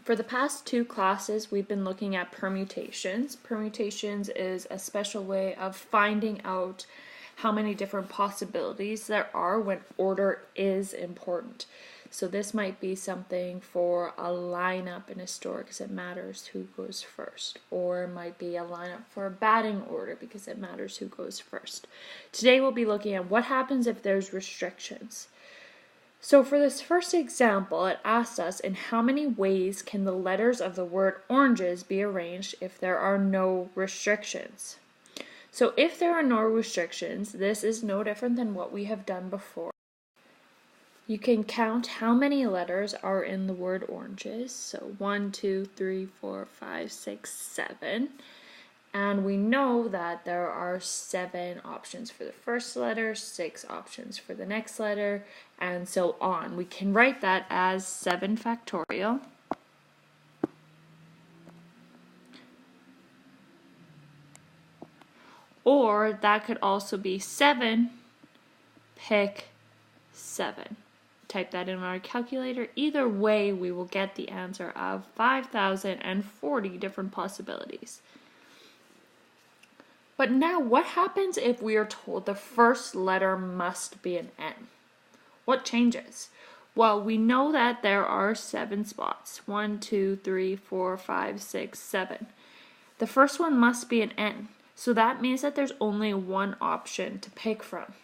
For the past 2 classes, we've been looking at permutations. Permutations is a special way of finding out how many different possibilities there are when order is important. So this might be something for a lineup in a store because it matters who goes first, or it might be a lineup for a batting order because it matters who goes first. Today we'll be looking at what happens if there's restrictions. So for this first example, it asked us in how many ways can the letters of the word oranges be arranged if there are no restrictions. So if there are no restrictions, this is no different than what we have done before. You can count how many letters are in the word oranges. So 1, 2, 3, 4, 5, 6, 7. And we know that there are 7 options for the first letter, 6 options for the next letter, and so on. We can write that as 7 factorial. Or that could also be 7, pick 7. Type that in our calculator. Either way, we will get the answer of 5,040 different possibilities. But now, what happens if we are told the first letter must be an N? What changes? Well, we know that there are 7 spots. 1, 2, 3, 4, 5, 6, 7. The first one must be an N. So that means that there's only one option to pick from.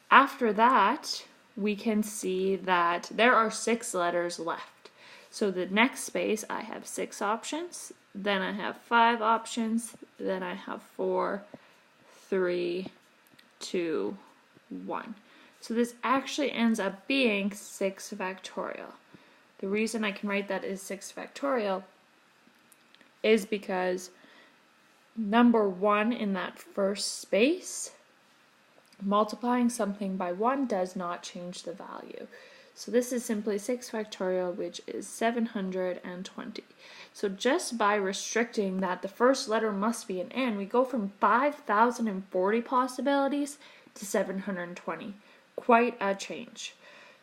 After that, we can see that there are 6 letters left. So the next space, I have 6 options, then I have 5 options, then I have 4, 3, 2, 1. So this actually ends up being 6 factorial. The reason I can write that as 6 factorial is because number 1 in that first space, multiplying something by 1 does not change the value. So this is simply 6 factorial, which is 720. So just by restricting that the first letter must be an N, we go from 5,040 possibilities to 720. Quite a change.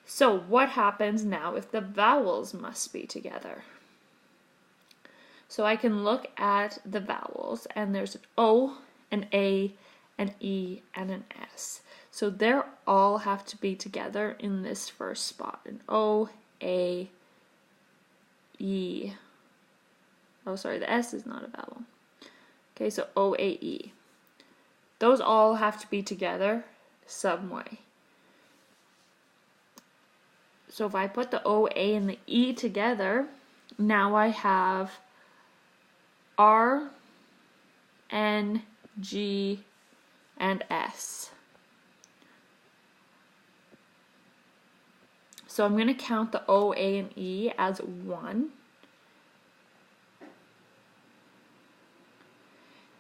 So what happens now if the vowels must be together? So I can look at the vowels, and there's an O, an A, an E, and an S. So they all have to be together in this first spot. An O, A, E. Oh, sorry, the S is not a vowel. Okay, so O, A, E. Those all have to be together some way. So if I put the O, A, and the E together, now I have R, N, G, and S. So I'm going to count the O, A, and E as 1.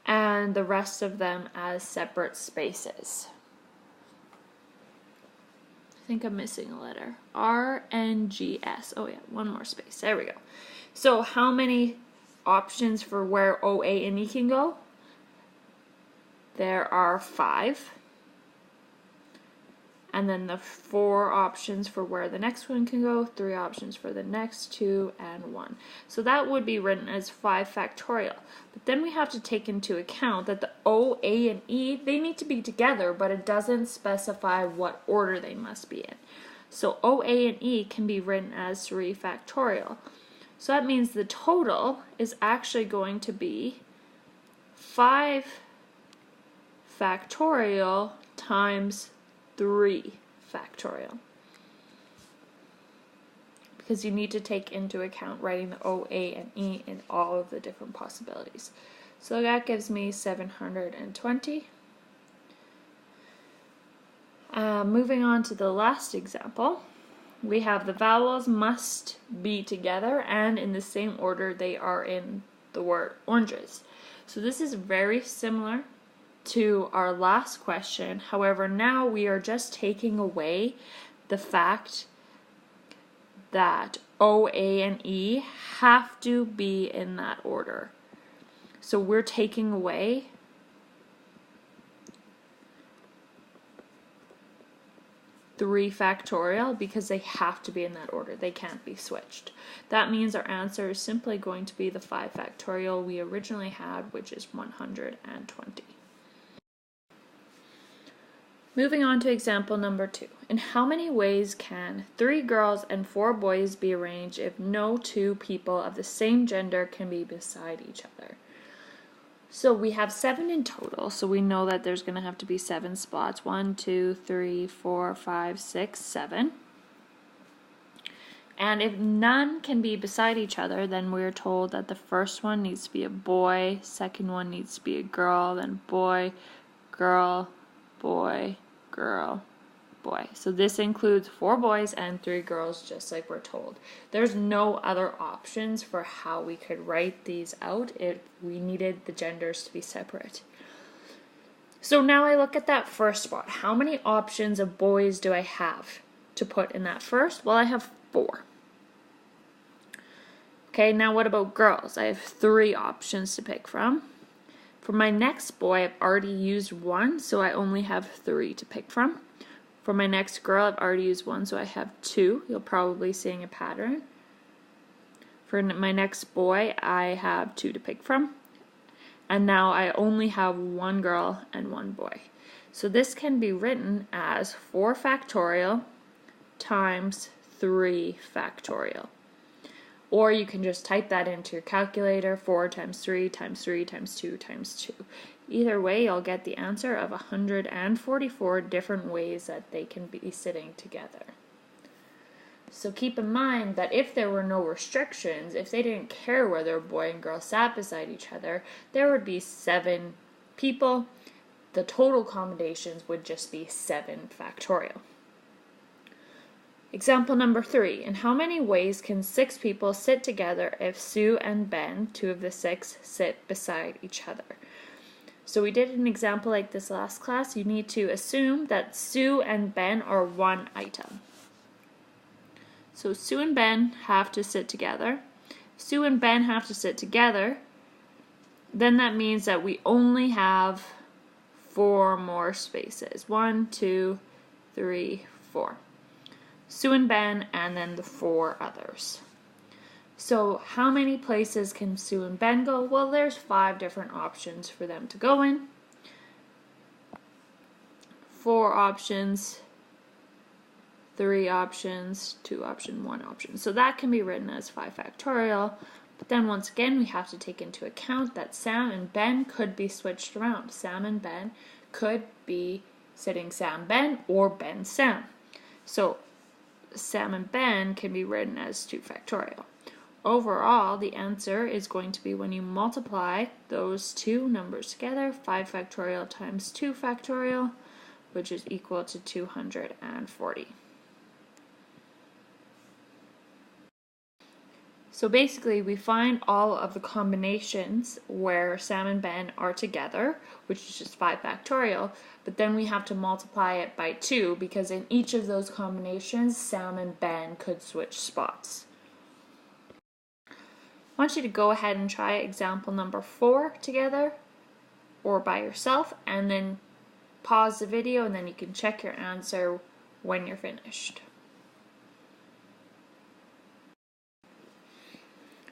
And the rest of them as separate spaces. I think I'm missing a letter. R, N, G, S. Oh yeah, one more space. There we go. So how many options for where O, A, and E can go? There are 5. And then the 4 options for where the next one can go, 3 options for the next 2, and 1. So that would be written as 5 factorial. But then we have to take into account that the O, A, and E, they need to be together, but it doesn't specify what order they must be in. So O, A, and E can be written as 3 factorial. So that means the total is actually going to be 5 factorial times 3 factorial. Because you need to take into account writing the O, A, and E in all of the different possibilities. So that gives me 720. Moving on to the last example, we have the vowels must be together and in the same order they are in the word oranges. So this is very similar to our last question. However, now we are just taking away the fact that O, A, and E have to be in that order. So we're taking away 3 factorial because they have to be in that order. They can't be switched. That means our answer is simply going to be the 5 factorial we originally had, which is 120. Moving on to example number 2. In how many ways can 3 girls and 4 boys be arranged if no 2 people of the same gender can be beside each other? So we have 7 in total, so we know that there's going to have to be 7 spots. 1, 2, 3, 4, 5, 6, 7. And if none can be beside each other, then we're told that the first one needs to be a boy, second one needs to be a girl, then boy, girl, boy, girl, boy. So this includes 4 boys and 3 girls, just like we're told. There's no other options for how we could write these out if we needed the genders to be separate. So now I look at that first spot. How many options of boys do I have to put in that first? Well, I have 4. Okay, now what about girls? I have 3 options to pick from. For my next boy, I've already used 1, so I only have 3 to pick from. For my next girl, I've already used 1, so I have 2. You'll probably seeing a pattern. For my next boy, I have 2 to pick from. And now I only have 1 girl and 1 boy. So this can be written as 4 factorial times 3 factorial. Or you can just type that into your calculator, 4 times 3 times 3 times 2 times 2. Either way, you'll get the answer of 144 different ways that they can be sitting together. So keep in mind that if there were no restrictions, if they didn't care whether a boy and girl sat beside each other, there would be 7 people. The total combinations would just be 7 factorial. Example number 3. In how many ways can 6 people sit together if Sue and Ben, 2 of the 6, sit beside each other? So we did an example like this last class. You need to assume that Sue and Ben are one item. So Sue and Ben have to sit together. Sue and Ben have to sit together. Then that means that we only have 4 more spaces. 1, 2, 3, 4. Sue and Ben, and then the 4 others. So how many places can Sue and Ben go? Well, there's 5 different options for them to go in. 4 options, 3 options, 2 options, 1 option. So that can be written as 5 factorial. But then once again, we have to take into account that Sam and Ben could be switched around. Sam and Ben could be sitting Sam, Ben, or Ben, Sam. So Sam and Ben can be written as 2 factorial. Overall, the answer is going to be, when you multiply those 2 numbers together, 5 factorial times 2 factorial, which is equal to 240. So basically, we find all of the combinations where Sam and Ben are together, which is just 5 factorial, but then we have to multiply it by 2 because in each of those combinations, Sam and Ben could switch spots. I want you to go ahead and try example number 4 together or by yourself, and then pause the video and then you can check your answer when you're finished.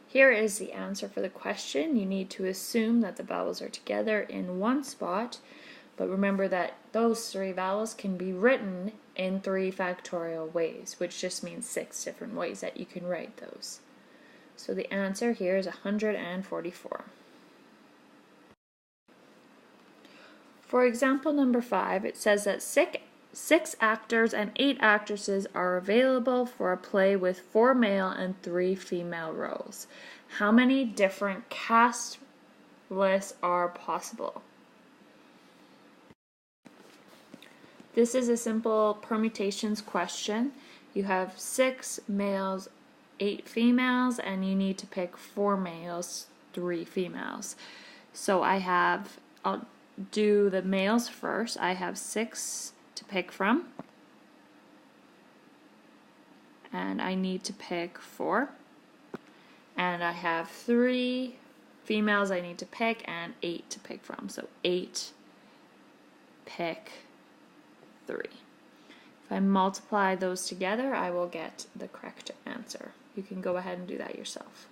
Here is the answer for the question. You need to assume that the vowels are together in one spot, but remember that those 3 vowels can be written in 3 factorial ways, which just means 6 different ways that you can write those. So the answer here is 144. For example number 5, it says that 6 actors and 8 actresses are available for a play with 4 male and 3 female roles. How many different cast lists are possible? This is a simple permutations question. You have 6 males, 8 females, and you need to pick 4 males, 3 females. So I'll do the males first. I have 6 to pick from, and I need to pick 4, and I have 3 females I need to pick and 8 to pick from, so 8 pick 3. If I multiply those together, I will get the correct answer. You can go ahead and do that yourself.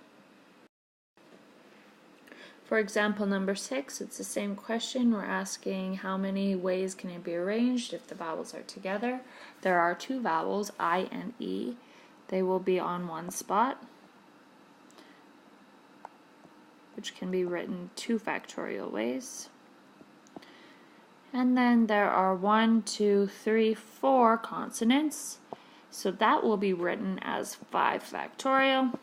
For example number 6, it's the same question. We're asking how many ways can it be arranged if the vowels are together. There are 2 vowels, I and E. They will be on one spot, which can be written 2 factorial ways. And then there are 1, 2, 3, 4 consonants. So that will be written as 5 factorial.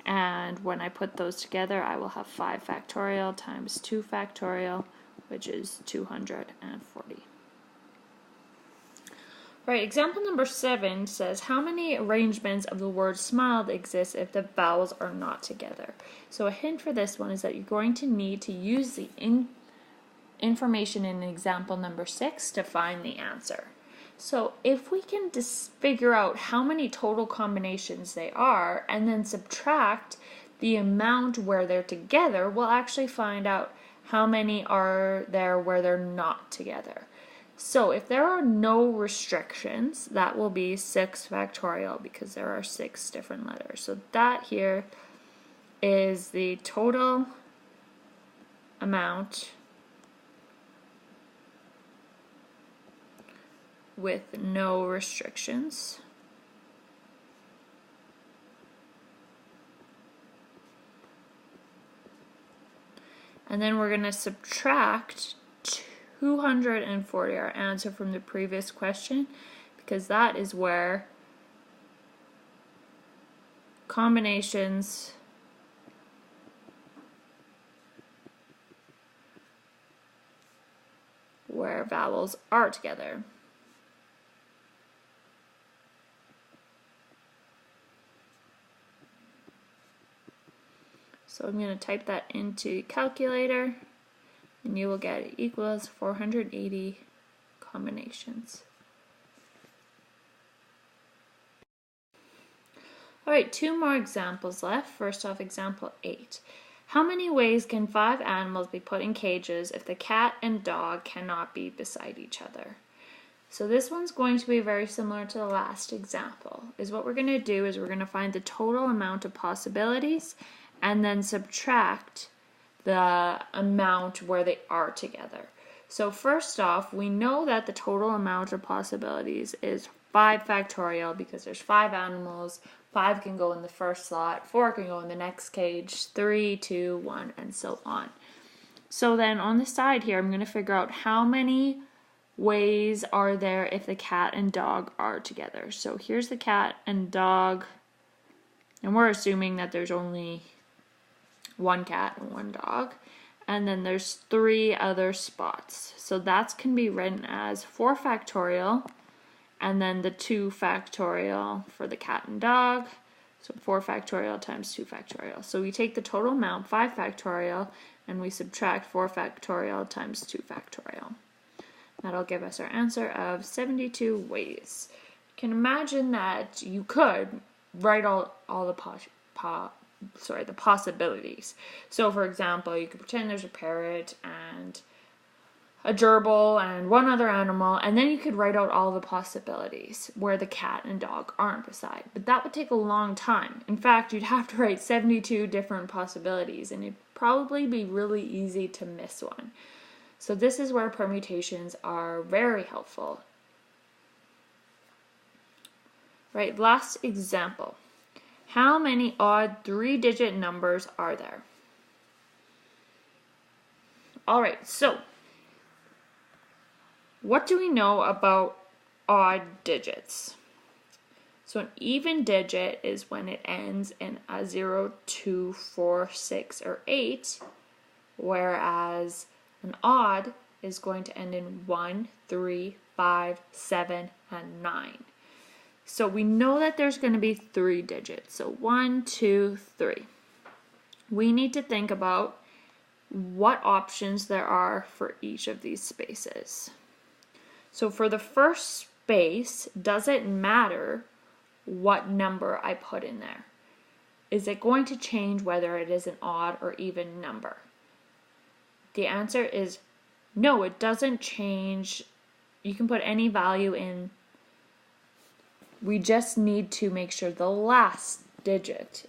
And when I put those together, I will have 5 factorial times 2 factorial, which is 240. Right, example number 7 says, how many arrangements of the word smiled exist if the vowels are not together? So a hint for this one is that you're going to need to use the information in example number 6 to find the answer. So if we can just figure out how many total combinations they are and then subtract the amount where they're together, we'll actually find out how many are there where they're not together. So if there are no restrictions, that will be 6 factorial because there are 6 different letters. So that here is the total amount with no restrictions. And then we're going to subtract 240, our answer from the previous question, because that is where combinations where vowels are together. So I'm going to type that into calculator, and you will get it equals 480 combinations. Alright, 2 more examples left. First off, example 8. How many ways can 5 animals be put in cages if the cat and dog cannot be beside each other? So this one's going to be very similar to the last example. What we're going to do is we're going to find the total amount of possibilities and then subtract the amount where they are together. So first off, we know that the total amount of possibilities is 5 factorial because there's 5 animals. 5 can go in the first slot, 4 can go in the next cage, 3, 2, 1, and so on. So then on the side here, I'm going to figure out how many ways are there if the cat and dog are together. So here's the cat and dog, and we're assuming that there's only 1 cat and 1 dog, and then there's 3 other spots. So that can be written as 4 factorial, and then the 2 factorial for the cat and dog. So 4 factorial times 2 factorial. So we take the total amount, 5 factorial, and we subtract 4 factorial times 2 factorial. That'll give us our answer of 72 ways. You can imagine that you could write all the possibilities. So for example, you could pretend there's a parrot and a gerbil and 1 other animal, and then you could write out all the possibilities where the cat and dog aren't beside. But that would take a long time. In fact, you'd have to write 72 different possibilities, and it'd probably be really easy to miss one. So this is where permutations are very helpful. Right, last example. How many odd 3-digit numbers are there? Alright, so what do we know about odd digits? So an even digit is when it ends in a 0, 2, 4, 6, or 8, whereas an odd is going to end in 1, 3, 5, 7, and 9. So we know that there's going to be 3 digits. So 1, 2, 3. We need to think about what options there are for each of these spaces. So for the first space, does it matter what number I put in there? Is it going to change whether it is an odd or even number? The answer is no, it doesn't change. You can put any value in We just need to make sure the last digit